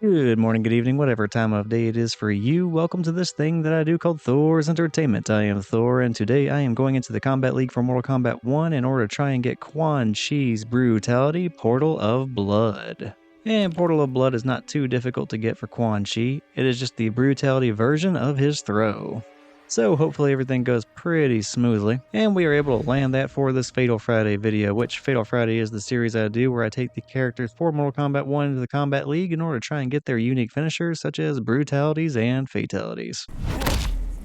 Good morning, good evening, whatever time of day it is for you. Welcome to this thing that I do called Thor's Entertainment. I am Thor, and today I am going into the Kombat League for Mortal Kombat 1 in order to try and get Quan Chi's Brutality Portal of Blood. And Portal of Blood is not too difficult to get for Quan Chi. It is just the Brutality version of his throw. So hopefully everything goes pretty smoothly, and we are able to land that for this Fatal Friday video, which Fatal Friday is the series I do where I take the characters for Mortal Kombat 1 into the Kombat League in order to try and get their unique finishers such as Brutalities and Fatalities.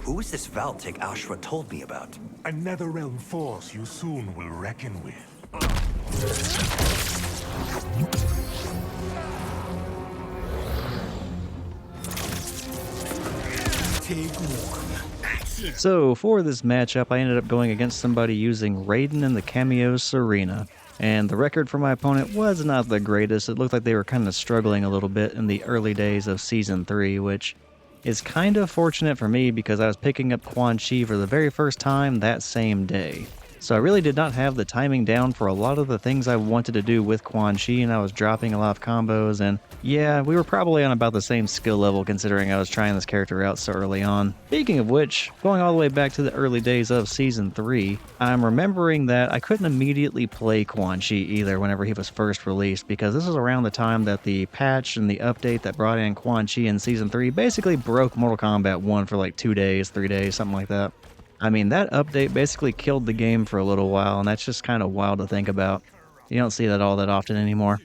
Who is this Valtic Ashra told me about? A netherrealm force you soon will reckon with. Take one. Action. So for this matchup, I ended up going against somebody using Raiden and the kameo Sareena. And the record for my opponent was not the greatest. It looked like they were kind of struggling a little bit in the early days of Season 3, which is kind of fortunate for me because I was picking up Quan Chi for the very first time that same day. So I really did not have the timing down for a lot of the things I wanted to do with Quan Chi, and I was dropping a lot of combos, and yeah, we were probably on about the same skill level considering I was trying this character out so early on. Speaking of which, going all the way back to the early days of Season 3, I'm remembering that I couldn't immediately play Quan Chi either whenever he was first released, because this was around the time that the patch and the update that brought in Quan Chi in Season 3 basically broke Mortal Kombat 1 for like 2 days, 3 days, something like that. I mean, that update basically killed the game for a little while, and that's just kind of wild to think about. You don't see that all that often anymore.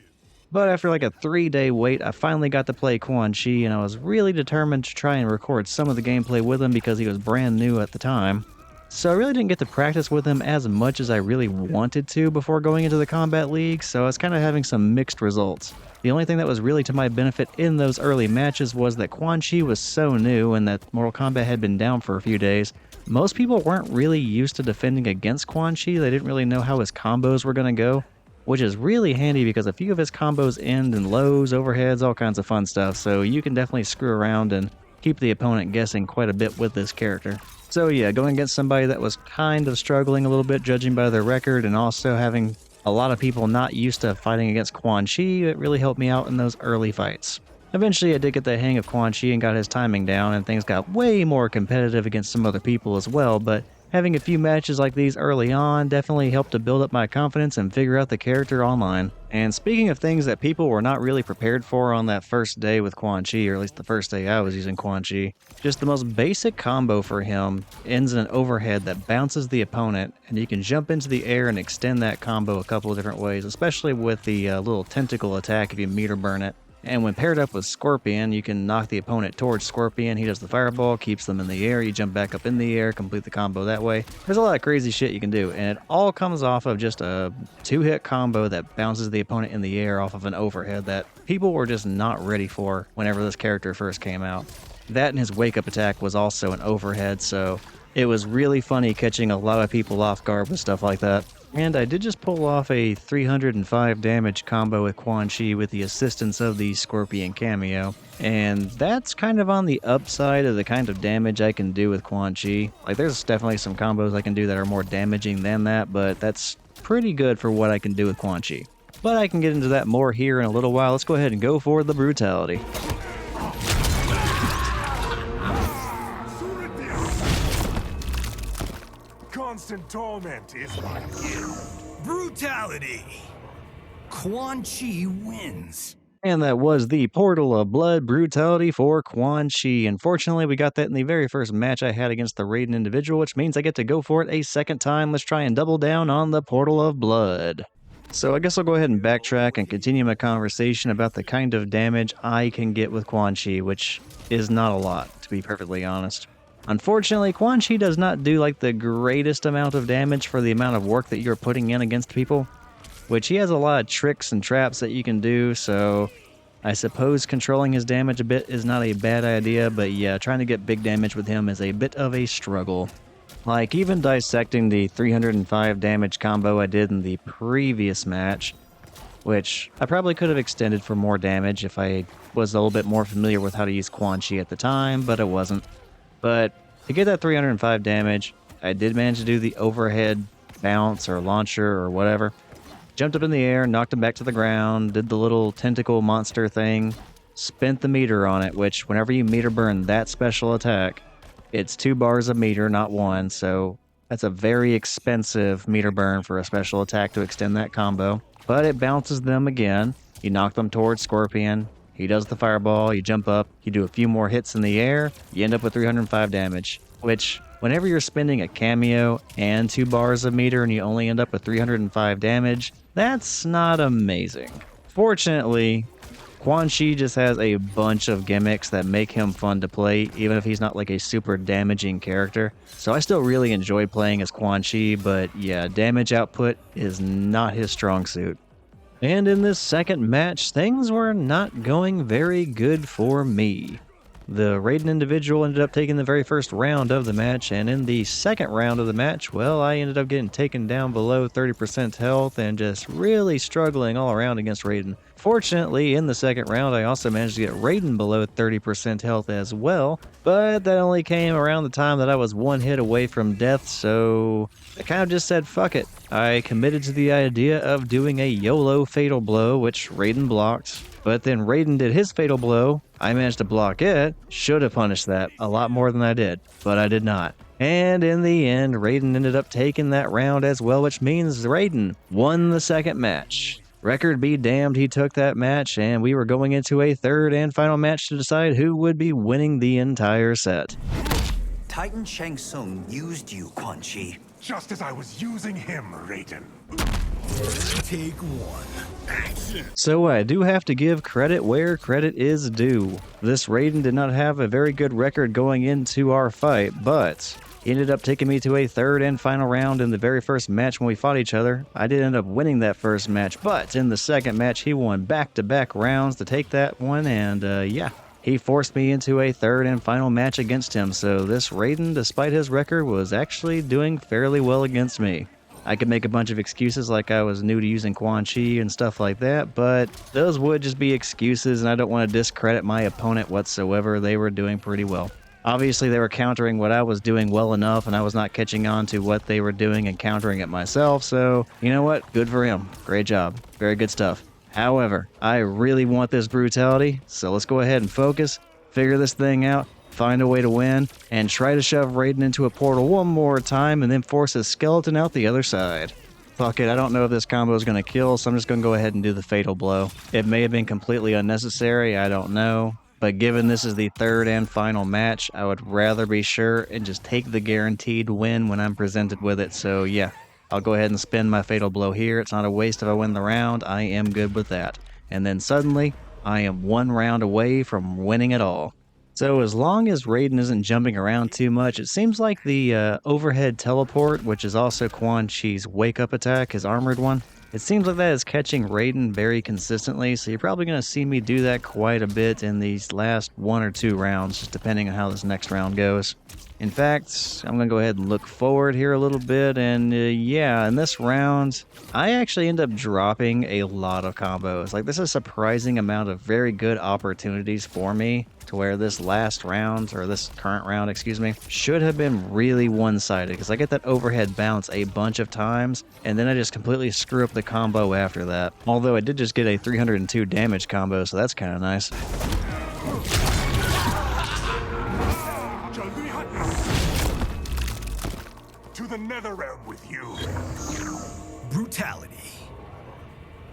But after like a 3-day wait, I finally got to play Quan Chi, and I was really determined to try and record some of the gameplay with him because he was brand new at the time. So I really didn't get to practice with him as much as I really wanted to before going into the Kombat League, so I was kind of having some mixed results. The only thing that was really to my benefit in those early matches was that Quan Chi was so new and that Mortal Kombat had been down for a few days. Most people weren't really used to defending against Quan Chi. They didn't really know how his combos were going to go, which is really handy because a few of his combos end in lows, overheads, all kinds of fun stuff, so you can definitely screw around and keep the opponent guessing quite a bit with this character. So yeah, going against somebody that was kind of struggling a little bit judging by their record and also having a lot of people not used to fighting against Quan Chi, it really helped me out in those early fights. Eventually I did get the hang of Quan Chi and got his timing down, and things got way more competitive against some other people as well, but having a few matches like these early on definitely helped to build up my confidence and figure out the character online. And speaking of things that people were not really prepared for on that first day with Quan Chi, or at least the first day I was using Quan Chi, just the most basic combo for him ends in an overhead that bounces the opponent, and you can jump into the air and extend that combo a couple of different ways, especially with the little tentacle attack if you meter burn it. And when paired up with Scorpion, you can knock the opponent towards Scorpion. He does the fireball, keeps them in the air. You jump back up in the air, complete the combo that way. There's a lot of crazy shit you can do, and it all comes off of just a 2-hit combo that bounces the opponent in the air off of an overhead that people were just not ready for whenever this character first came out. That and his wake-up attack was also an overhead, so it was really funny catching a lot of people off guard with stuff like that. And I did just pull off a 305 damage combo with Quan Chi with the assistance of the Scorpion cameo. And that's kind of on the upside of the kind of damage I can do with Quan Chi. Like, there's definitely some combos I can do that are more damaging than that, but that's pretty good for what I can do with Quan Chi. But I can get into that more here in a little while. Let's go ahead and go for the Brutality. Constant torment is my gift. Brutality! Quan Chi wins. And that was the Portal of Blood Brutality for Quan Chi. Unfortunately, we got that in the very first match I had against the Raiden individual, which means I get to go for it a second time. Let's try and double down on the Portal of Blood. So I guess I'll go ahead and backtrack and continue my conversation about the kind of damage I can get with Quan Chi, which is not a lot, to be perfectly honest. Unfortunately, Quan Chi does not do like the greatest amount of damage for the amount of work that you're putting in against people, which he has a lot of tricks and traps that you can do, so I suppose controlling his damage a bit is not a bad idea, but yeah, trying to get big damage with him is a bit of a struggle. Like, even dissecting the 305 damage combo I did in the previous match, which I probably could have extended for more damage if I was a little bit more familiar with how to use Quan Chi at the time, but it wasn't. But to get that 305 damage, I did manage to do the overhead bounce or launcher or whatever. Jumped up in the air, knocked him back to the ground, did the little tentacle monster thing, spent the meter on it, which whenever you meter burn that special attack, it's 2 bars of meter, not 1, so that's a very expensive meter burn for a special attack to extend that combo. But it bounces them again. You knock them towards Scorpion. He does the fireball, you jump up, you do a few more hits in the air, you end up with 305 damage, which, whenever you're spending a cameo and 2 bars of meter and you only end up with 305 damage, that's not amazing. Fortunately, Quan Chi just has a bunch of gimmicks that make him fun to play, even if he's not like a super damaging character. So I still really enjoy playing as Quan Chi, but yeah, damage output is not his strong suit. And in this second match, things were not going very good for me. The Raiden individual ended up taking the very first round of the match, and in the second round of the match, well, I ended up getting taken down below 30% health and just really struggling all around against Raiden. Fortunately, in the second round, I also managed to get Raiden below 30% health as well, but that only came around the time that I was one hit away from death, so I kind of just said fuck it. I committed to the idea of doing a YOLO fatal blow, which Raiden blocked. But then Raiden did his fatal blow, I managed to block it, should have punished that a lot more than I did, but I did not. And in the end, Raiden ended up taking that round as well, which means Raiden won the second match. Record be damned, he took that match, and we were going into a third and final match to decide who would be winning the entire set. Titan Shang Tsung used you, Quan Chi. Just as I was using him, Raiden. Take 1. Action. So I do have to give credit where credit is due. This Raiden did not have a very good record going into our fight, but he ended up taking me to a third and final round in the very first match when we fought each other. I did end up winning that first match, but in the second match he won back-to-back rounds to take that one, and yeah. He forced me into a third and final match against him, so this Raiden, despite his record, was actually doing fairly well against me. I could make a bunch of excuses like I was new to using Quan Chi and stuff like that, but those would just be excuses and I don't want to discredit my opponent whatsoever. They were doing pretty well. Obviously they were countering what I was doing well enough and I was not catching on to what they were doing and countering it myself, so you know what? Good for him. Great job. Very good stuff. However, I really want this brutality, so let's go ahead and focus, figure this thing out, find a way to win, and try to shove Raiden into a portal one more time and then force his skeleton out the other side. Fuck it, I don't know if this combo is going to kill, so I'm just going to go ahead and do the fatal blow. It may have been completely unnecessary, I don't know, but given this is the third and final match, I would rather be sure and just take the guaranteed win when I'm presented with it, so yeah. I'll go ahead and spin my fatal blow here. It's not a waste if I win the round. I am good with that. And then suddenly, I am one round away from winning it all. So as long as Raiden isn't jumping around too much, it seems like the overhead teleport, which is also Quan Chi's wake-up attack, his armored one, it seems like that is catching Raiden very consistently, so you're probably going to see me do that quite a bit in these last 1 or 2 rounds, just depending on how this next round goes. In fact, I'm going to go ahead and look forward here a little bit, and yeah, in this round, I actually end up dropping a lot of combos. Like, there's a surprising amount of very good opportunities for me to where this last round, or this current round, excuse me, should have been really one-sided, because I get that overhead bounce a bunch of times, and then I just completely screw up the combo after that. Although I did just get a 302 damage combo, so that's kind of nice. To the nether realm with you. Brutality.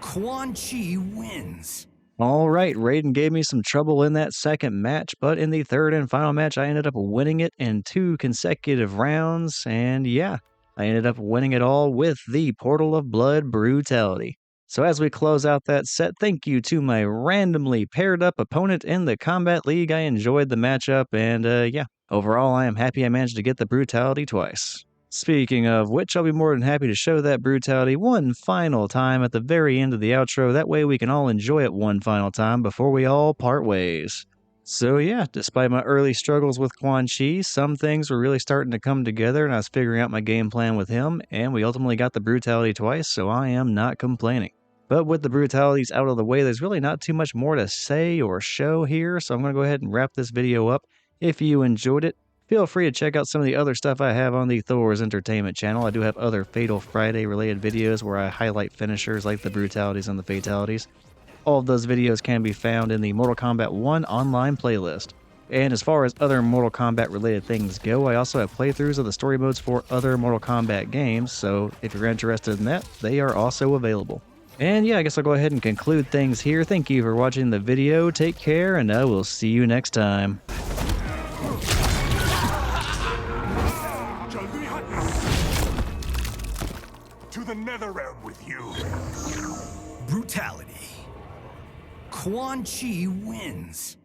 Quan Chi wins. Alright, Raiden gave me some trouble in that second match, but in the third and final match, I ended up winning it in 2 consecutive rounds, and yeah, I ended up winning it all with the Portal of Blood Brutality. So as we close out that set, thank you to my randomly paired up opponent in the Kombat League. I enjoyed the matchup, and yeah, overall I am happy I managed to get the Brutality twice. Speaking of which, I'll be more than happy to show that brutality one final time at the very end of the outro. That way we can all enjoy it one final time before we all part ways. So yeah, despite my early struggles with Quan Chi, some things were really starting to come together and I was figuring out my game plan with him, and we ultimately got the brutality twice, so I am not complaining. But with the brutalities out of the way, there's really not too much more to say or show here, so I'm going to go ahead and wrap this video up. If you enjoyed it, feel free to check out some of the other stuff I have on the Thor's Entertainment channel. I do have other Fatal Friday related videos where I highlight finishers like the brutalities and the fatalities. All of those videos can be found in the Mortal Kombat 1 online playlist. And as far as other Mortal Kombat related things go, I also have playthroughs of the story modes for other Mortal Kombat games, so if you're interested in that, they are also available. And yeah, I guess I'll go ahead and conclude things here. Thank you for watching the video, take care, and I will see you next time. To the Netherrealm with you. Brutality. Quan Chi wins.